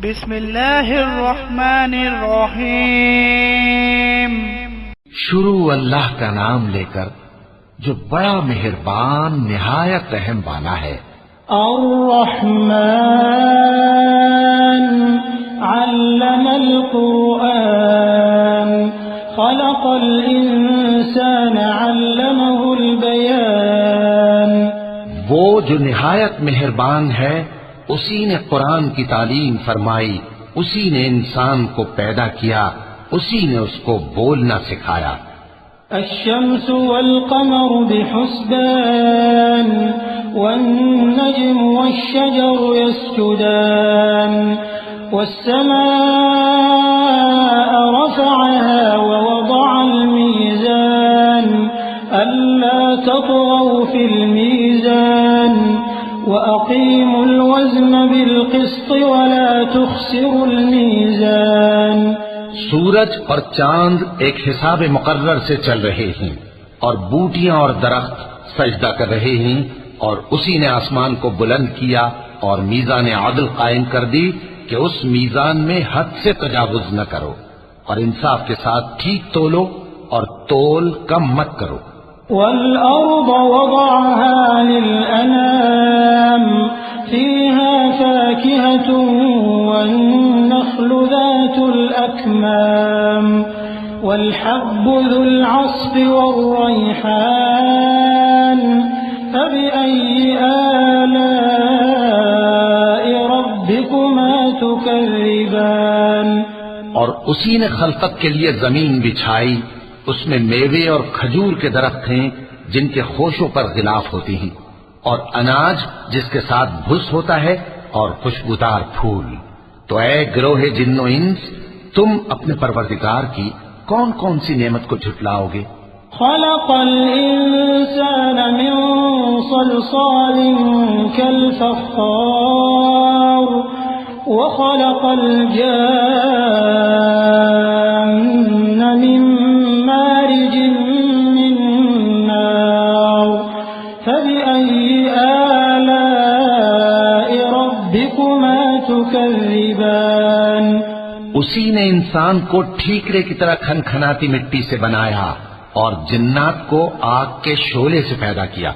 بسم اللہ الرحمن الرحیم۔ شروع اللہ کا نام لے کر جو بڑا مہربان نہایت رحم والا ہے۔ الرحمن علم القرآن خلق الانسان علمه البیان۔ وہ جو نہایت مہربان ہے اسی نے قرآن کی تعلیم فرمائی، اسی نے انسان کو پیدا کیا، اسی نے اس کو بولنا سکھایا۔ الشمس والقمر بحسبان والنجم والشجر يسجدان والسماء رفعها ووضع الميزان ألا تطغوا في الميزان وأقيموا الوزن بالقسط ولا تخسروا الميزان۔ سورج اور چاند ایک حساب مقرر سے چل رہے ہیں، اور بوٹیاں اور درخت سجدہ کر رہے ہیں، اور اسی نے آسمان کو بلند کیا اور میزان عدل قائم کر دی کہ اس میزان میں حد سے تجاوز نہ کرو، اور انصاف کے ساتھ ٹھیک تولو اور تول کم مت کرو۔ والأرض وضعها للأنام فيها فاكهة والنخل ذات الأكمام والحب ذو العصف والريحان فبأي آلاء ربكما تكذبان۔ اور اسی نے خلقت کے لیے زمین بچھائی، اس میں میوے اور کھجور کے درخت ہیں جن کے خوشوں پر غلاف ہوتی ہیں، اور اناج جس کے ساتھ بھس ہوتا ہے، اور خوشبودار پھول۔ تو اے گروہ جن و انس، تم اپنے پروردگار کی کون کون سی نعمت کو جھٹلاؤ گے؟ خلق الإنسان من صلصال كالفخار وخلق الجان من مارج من نار فبأي آلاء ربكما تكذبان۔ اسی نے انسان کو ٹھیکرے کی طرح کھنکھناتی مٹی سے بنایا اور جنات کو آگ کے شعلے سے پیدا کیا،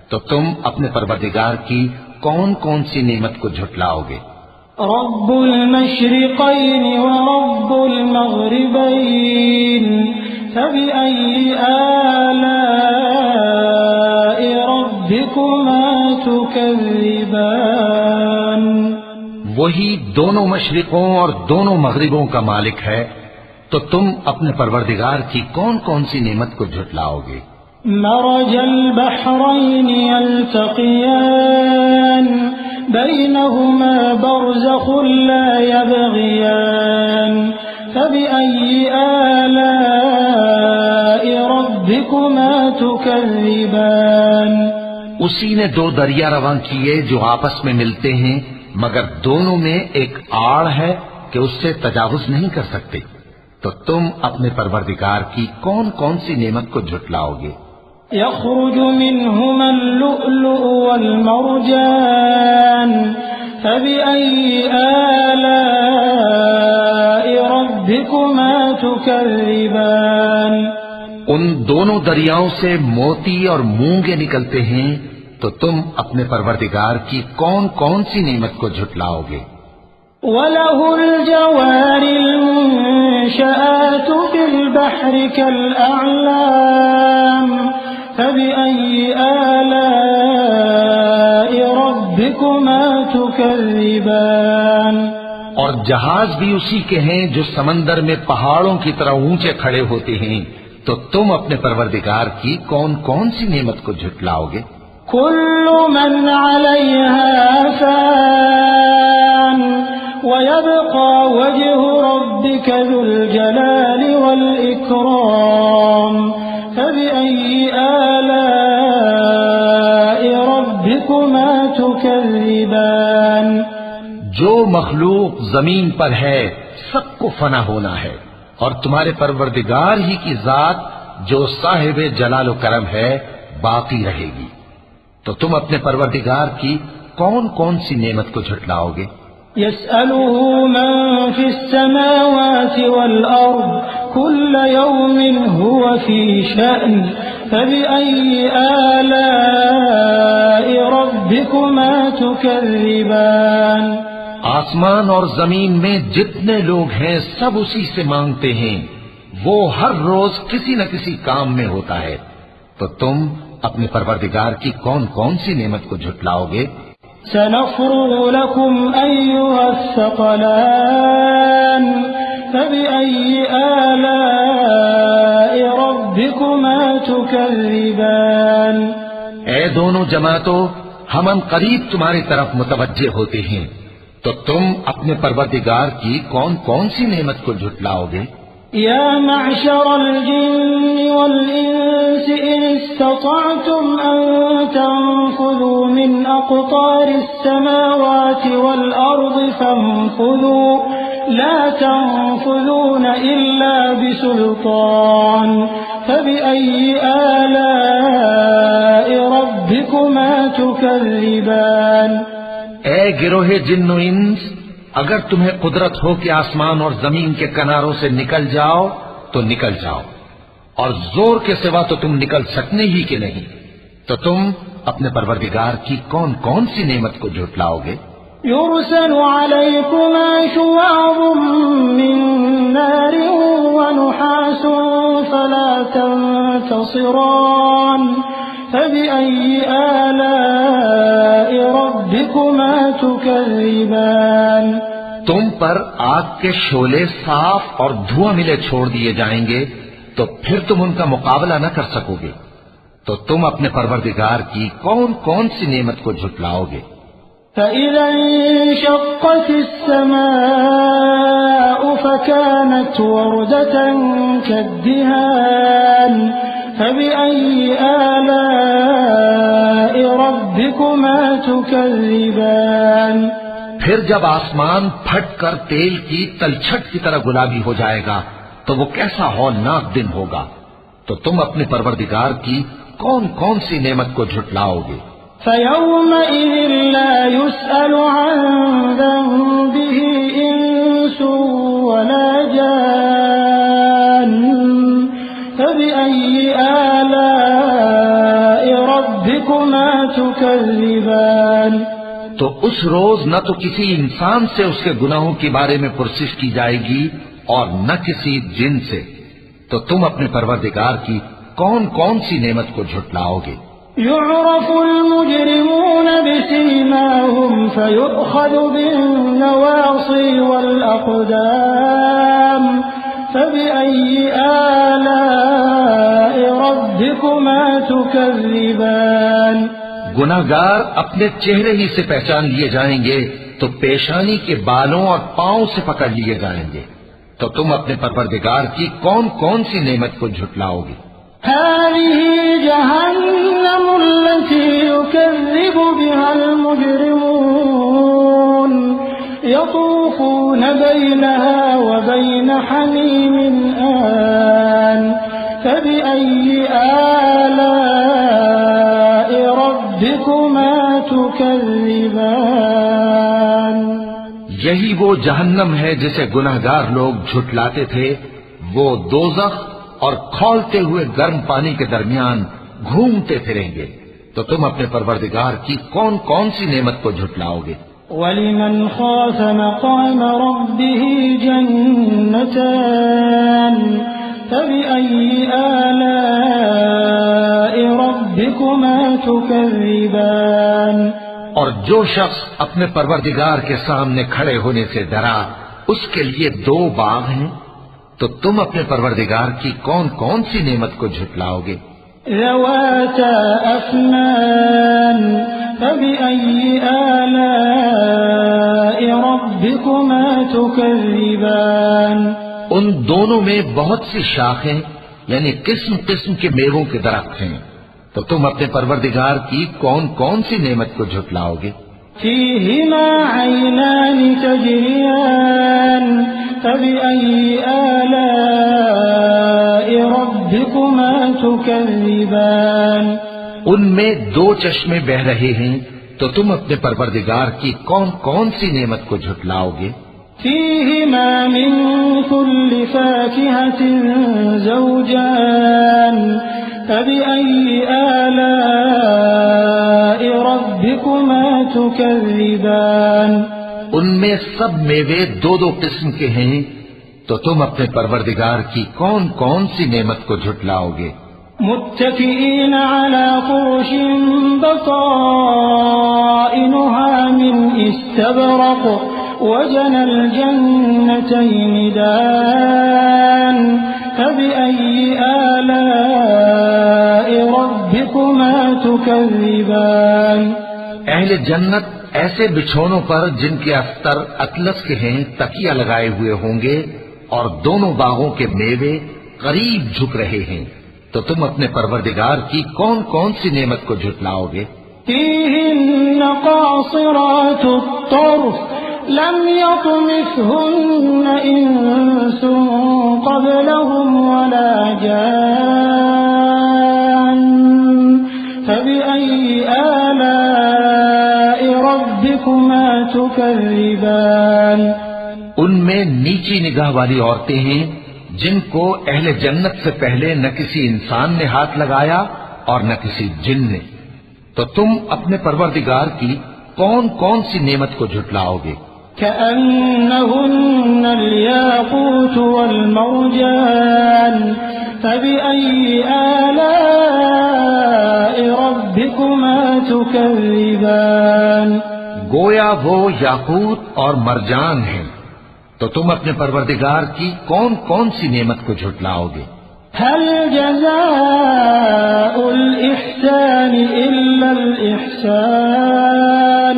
تو تم اپنے پروردگار کی کون کون سی نعمت کو جھٹلاؤ گے؟ رب المشرقين ورب المغربين فبأي آلاء ربكما تكذبان۔ وہی دونوں مشرقوں اور دونوں مغربوں کا مالک ہے، تو تم اپنے پروردگار کی کون کون سی نعمت کو جھٹلاؤ گے؟ مرج البحرين يلتقيان بينهما برزخ لا يبغيان فبأي آلاء ربكما تكذبان۔ اسی نے دو دریا رواں کیے جو آپس میں ملتے ہیں، مگر دونوں میں ایک آڑ ہے کہ اس سے تجاوز نہیں کر سکتے، تو تم اپنے پروردگار کی کون کون سی نعمت کو جھٹلاؤ گے؟ يخرج منهما اللؤلؤ والمرجان فبأي آلاء ربكما تكذبان۔ ان دونوں دریاؤں سے موتی اور مونگے نکلتے ہیں، تو تم اپنے پروردگار کی کون کون سی نعمت کو جھٹلاؤ گے؟ وَلَهُ الْجَوَارِ الْمُنشَآتُ فِي الْبَحْرِ كَالْأَعْلَامِ فَبِأَيِّ آلَاءِ رَبِّكُمَا تُكَذِّبَانِ۔ اور جہاز بھی اسی کے ہیں جو سمندر میں پہاڑوں کی طرح اونچے کھڑے ہوتے ہیں، تو تم اپنے پروردگار کی کون کون سی نعمت کو جھٹلاؤ گے؟ كل من عليها فان ويبقى وجه ربك ذو الجلال والإكرام فبأي آلاء ربكما تكذبان۔ جو مخلوق زمین پر ہے سب کو فنا ہونا ہے، اور تمہارے پروردگار ہی کی ذات جو صاحب جلال و کرم ہے باقی رہے گی، تو تم اپنے پروردگار کی کون کون سی نعمت کو جھٹلاؤ گے؟ يسأله من في السماوات والأرض كل يوم هو في شأن فبأي آلاء ربكما تكذبان آسمان اور زمین میں جتنے لوگ ہیں سب اسی سے مانگتے ہیں، وہ ہر روز کسی نہ کسی کام میں ہوتا ہے، تو تم اپنے پروردگار کی کون کون سی نعمت کو جھٹلاؤ گے؟ سنفرغ لكم أيها الثقلان فبأي آلاء ربكما تكذبان اے دونوں جماعتوں، ہم ان قریب تمہاری طرف متوجہ ہوتے ہیں، تو تم اپنے پروردگار کی کون کون سی نعمت کو جھٹلاؤ گے؟ يا معشر الجن والإنس إن استطعتم أن تنفذوا من أقطار السماوات والأرض فانفذوا لا تنفذون إلا بسلطان فبأي آلاء ربكما تكذبان اے گروہ جن و انس، اگر تمہیں قدرت ہو کہ آسمان اور زمین کے کناروں سے نکل جاؤ تو نکل جاؤ، اور زور کے سوا تو تم نکل سکنے ہی کہ نہیں، تو تم اپنے پروردگار کی کون کون سی نعمت کو جھٹلاؤ گے؟ يرسل عليكما شواظ من نار ونحاس فلا تنتصران فبأي آلاء ربكما تكذبان تم پر آگ کے شعلے صاف اور دھواں ملے چھوڑ دیے جائیں گے، تو پھر تم ان کا مقابلہ نہ کر سکو گے، تو تم اپنے پروردگار کی کون کون سی نعمت کو جھٹلاؤ گے؟ فإذا انشقت السماء فكانت وردة كالدهان فبأي آلاء ربكما تكذبان پھر جب آسمان پھٹ کر تیل کی تلچھٹ کی طرح گلابی ہو جائے گا تو وہ کیسا ہولناک دن ہوگا، تو تم اپنے پروردگار کی کون کون سی نعمت کو جھٹلاؤ گے؟ فيومئذ لا يسأل عن ذنبه إنس ولا جان فبأي آلاء ربكما تكذبان تو اس روز نہ تو کسی انسان سے اس کے گناہوں کے بارے میں پرسش کی جائے گی اور نہ کسی جن سے، تو تم اپنے پروردگار کی کون کون سی نعمت کو جھٹلاؤ گے؟ يعرف المجرمون بسيماهم فيؤخذ بالنواصي والأقدام فبأي آلاء ربكما تكذبان گناہگار اپنے چہرے ہی سے پہچان لیے جائیں گے تو پیشانی کے بالوں اور پاؤں سے پکڑ لیے جائیں گے، تو تم اپنے پروردگار کی کون کون سی نعمت کو جھٹلاؤ گے؟ هذه جهنم التي يكذب بها المجرمون يطوفون بينها وبين حميم آن فبأي آلاء ربكما تكذبان یہی وہ جہنم ہے جسے گناہگار لوگ جھٹلاتے تھے، وہ دوزخ اور کھولتے ہوئے گرم پانی کے درمیان گھومتے پھریں گے، تو تم اپنے پروردگار کی کون کون سی نعمت کو جھٹلاؤ گے؟ وَلِمَنْ خَافَ مَقَامَ رَبِّهِ جَنَّتَانِ فَبِأَيِّ آلَاءِ رَبِّكُمَا تُكَذِّبَانِ اور جو شخص اپنے پروردگار کے سامنے کھڑے ہونے سے ڈرا، اس کے لیے دو باغ ہیں، تو تم اپنے پروردگار کی کون کون سی نعمت کو جھٹلاؤ گے؟ ذواتا افنان فبأي آلاء ربكما تكذبان ان دونوں میں بہت سی شاخیں یعنی قسم قسم کے میووں کے درخت ہیں، تو تم اپنے پروردگار کی کون کون سی نعمت کو جھٹلاؤ گے؟ فيهما عينان تجريان فبأي آلاء ربكما تكذبان ان میں دو چشمے بہ رہے ہیں، تو تم اپنے پروردگار کی کون کون سی نعمت کو جھٹلاؤ گے؟ فيهما من كل فاكهة زوجان فبأي آلاء ربكما تكذبان ان میں سب میوے دو دو قسم کے ہیں، تو تم اپنے پروردگار کی کون کون سی نعمت کو جھٹلاؤ گے؟ متكئين على فرش بطائنها من استبرق وجنى الجنتين دان فبأي آلاء ربكما تكذبان اہل جنت ایسے بچھونوں پر جن کے استر اطلس کے ہیں تکیہ لگائے ہوئے ہوں گے، اور دونوں باغوں کے میوے قریب جھک رہے ہیں، تو تم اپنے پروردگار کی کون کون سی نعمت کو جھٹلاؤ گے؟ فيهن قاصرات الطرف لم يطمثهن إنس قبلهم ولا جان فبأي آلاء ربكما تكذبان ان میں نیچی نگاہ والی عورتیں ہیں جن کو اہل جنت سے پہلے نہ کسی انسان نے ہاتھ لگایا اور نہ کسی جن نے، تو تم اپنے پروردگار کی کون کون سی نعمت کو جھٹلاؤ گے؟ كأنهن الياقوت والمرجان فبأي آلاء ربكما تكذبان گویا وہ یاقوت اور مرجان ہیں، تو تم اپنے پروردگار کی کون کون سی نعمت کو جھٹلاؤ گے؟ هل جزاء الإحسان إلا الإحسان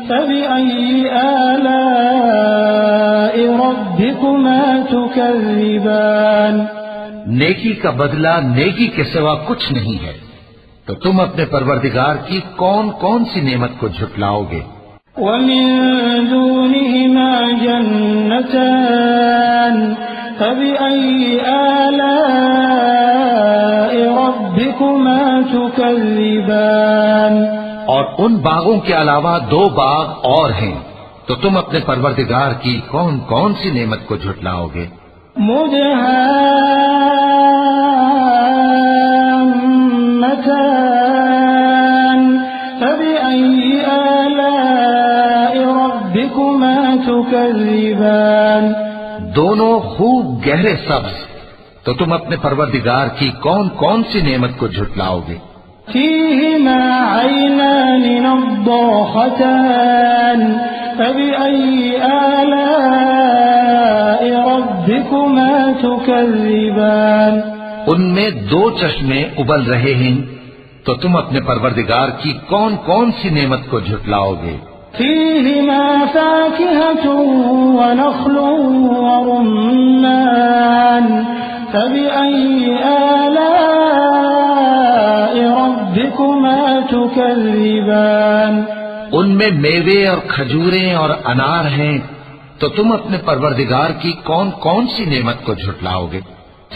فبأي آلاء ربكما تكذبان نیکی کا بدلہ نیکی کے سوا کچھ نہیں ہے، تو تم اپنے پروردگار کی کون کون سی نعمت کو جھٹلاؤ گے؟ ومن دونهما جنتان فبأي آلاء ربكما تكذبان اور ان باغوں کے علاوہ دو باغ اور ہیں، تو تم اپنے پروردگار کی کون کون سی نعمت کو جھٹلاؤ گے؟ مدهامتان فبأي آلاء ربكما تكذبان دونوں خوب گہرے سبز، تو تم اپنے پروردگار کی کون کون سی نعمت کو جھٹلاؤ گے؟ فيهما عينان نضاختان فبأي آلاء ربكما تكذبان ان میں دو چشمے ابل رہے ہیں، تو تم اپنے پروردگار کی کون کون سی نعمت کو جھٹلاؤ گے؟ فيهما فاكهة ونخل ورمان فبأي آلاء ربكما تكذبان ان میں میوے اور کھجوریں اور انار ہیں، تو تم اپنے پروردگار کی کون کون سی نعمت کو جھٹلاؤ گے؟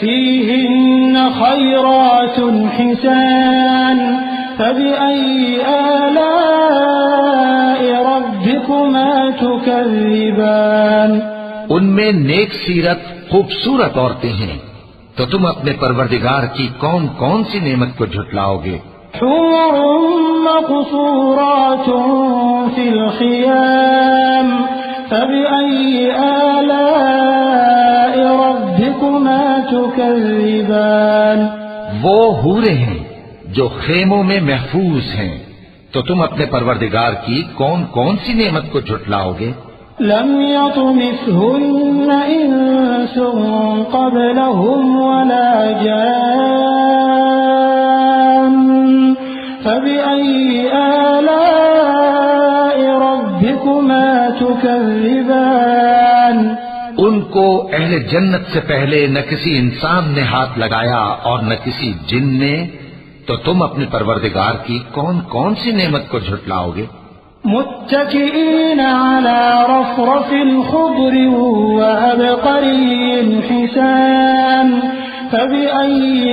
فيهن خيرات حسان فبأي آلاء ربكما تكذبان ان میں نیک سیرت خوبصورت عورتیں ہیں، تو تم اپنے پروردگار کی کون کون سی نعمت کو جھٹلاؤ گے؟ حور مقصورات في الخيام فبأي آلاء ربكما تكذبان وہ حوریں ہیں جو خیموں میں محفوظ ہیں، تو تم اپنے پروردگار کی کون کون سی نعمت کو جھٹلاؤ گے؟ لم يطمثهن إنس قبلهم ولا جان فبأي آلاء ربكما تكذبان ان کو اہل جنت سے پہلے نہ کسی انسان نے ہاتھ لگایا اور نہ کسی جن نے، تو تم اپنے پروردگار کی کون کون سی نعمت کو جھٹلاؤ گے؟ متكئين على رفرف خضر وعبقري حسان فبأي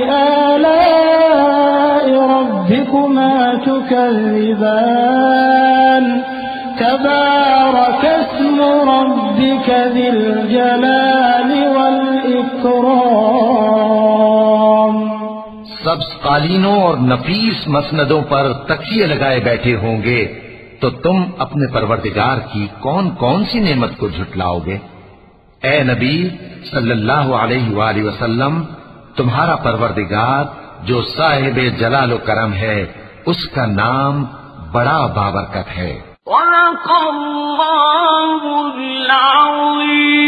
آلاء ربكما تكذبان تبارك اسم ربك ذي الجلال والإكرام. سبز قالینوں اور نفیس مسندوں پر تکیے لگائے بیٹھے ہوں گے تو تم اپنے پروردگار کی کون کون سی نعمت کو جھٹلاؤ گے؟ اے نبی صلی اللہ علیہ وآلہ وسلم، تمہارا پروردگار جو صاحب جلال و کرم ہے اس کا نام بڑا بابرکت ہے. صدق اللہ العظیم.